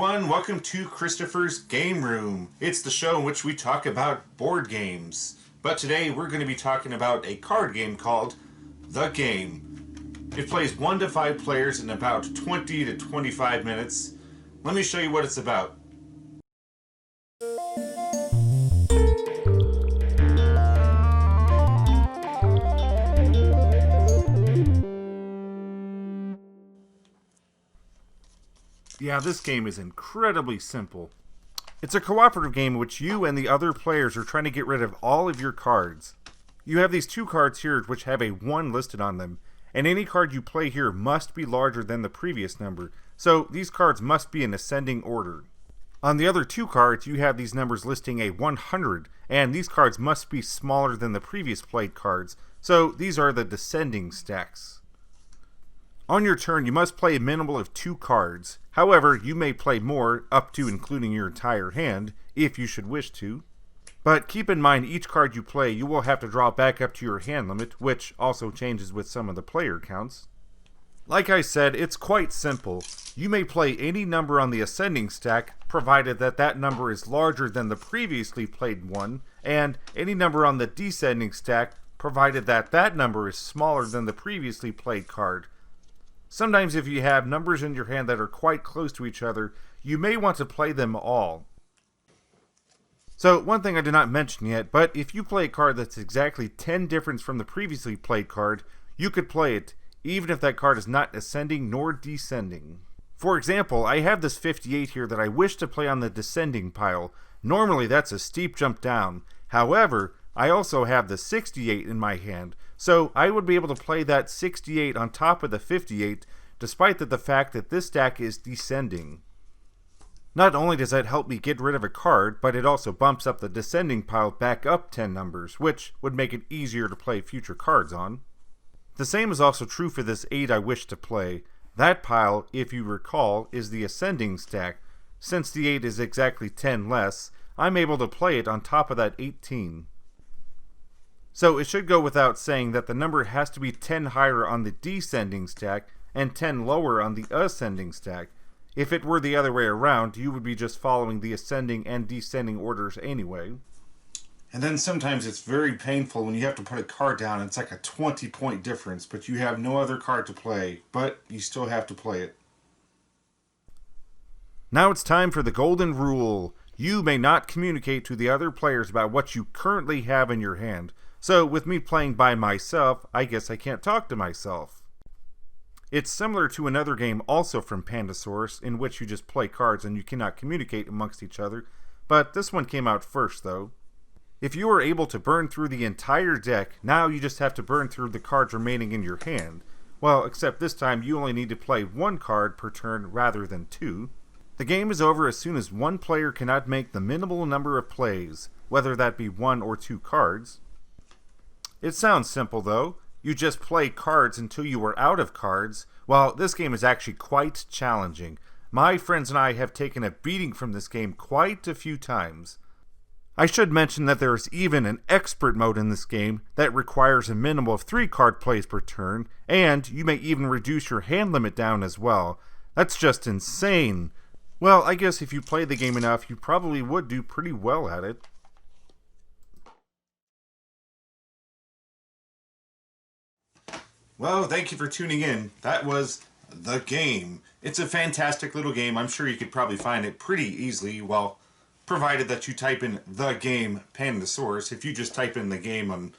everyone, welcome to Christopher's Game Room. It's the show in which we talk about board games. But today we're going to be talking about a card game called The Game. It plays 1 to 5 players in about 20 to 25 minutes. Let me show you what it's about. Yeah, this game is incredibly simple. It's a cooperative game in which you and the other players are trying to get rid of all of your cards. You have these 2 cards here which have a 1 listed on them, and any card you play here must be larger than the previous number, so these cards must be in ascending order. On the other 2 cards, you have these numbers listing a 100, and these cards must be smaller than the previous played cards, so these are the descending stacks. On your turn, you must play a minimum of 2 cards. However, you may play more, up to including your entire hand, if you should wish to. But keep in mind, each card you play, you will have to draw back up to your hand limit, which also changes with some of the player counts. Like I said, it's quite simple. You may play any number on the ascending stack, provided that that number is larger than the previously played one, and any number on the descending stack, provided that that number is smaller than the previously played card. Sometimes if you have numbers in your hand that are quite close to each other, you may want to play them all. So one thing I did not mention yet, but if you play a card that's exactly 10 difference from the previously played card, you could play it, even if that card is not ascending nor descending. For example, I have this 58 here that I wish to play on the descending pile. Normally that's a steep jump down. However, I also have the 68 in my hand, so I would be able to play that 68 on top of the 58, despite the fact that this stack is descending. Not only does that help me get rid of a card, but it also bumps up the descending pile back up 10 numbers, which would make it easier to play future cards on. The same is also true for this 8 I wish to play. That pile, if you recall, is the ascending stack. Since the 8 is exactly 10 less, I'm able to play it on top of that 18. So it should go without saying that the number has to be 10 higher on the descending stack and 10 lower on the ascending stack. If it were the other way around, you would be just following the ascending and descending orders anyway. And then sometimes it's very painful when you have to put a card down and it's like a 20-point difference, but you have no other card to play, but you still have to play it. Now it's time for the golden rule. You may not communicate to the other players about what you currently have in your hand. So with me playing by myself, I guess I can't talk to myself. It's similar to another game also from Pandasaurus, in which you just play cards and you cannot communicate amongst each other, but this one came out first though. If you are able to burn through the entire deck, now you just have to burn through the cards remaining in your hand. Well, except this time you only need to play 1 card per turn rather than 2. The game is over as soon as one player cannot make the minimal number of plays, whether that be 1 or 2 cards. It sounds simple though. You just play cards until you are out of cards. Well, this game is actually quite challenging. My friends and I have taken a beating from this game quite a few times. I should mention that there is even an expert mode in this game that requires a minimum of 3 card plays per turn, and you may even reduce your hand limit down as well. That's just insane. Well, I guess if you play the game enough, you probably would do pretty well at it. Well, thank you for tuning in. That was The Game. It's a fantastic little game. I'm sure you could probably find it pretty easily, well, provided that you type in The Game Pandasaurus. If you just type in the game on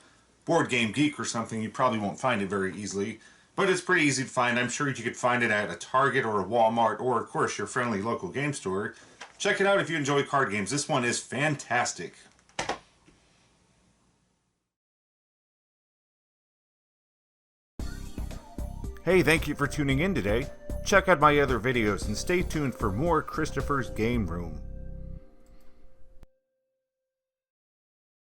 Board Game Geek or something, you probably won't find it very easily. But it's pretty easy to find. I'm sure you could find it at a Target or a Walmart or, of course, your friendly local game store. Check it out if you enjoy card games. This one is fantastic. Hey, thank you for tuning in today. Check out my other videos and stay tuned for more Christopher's Game Room.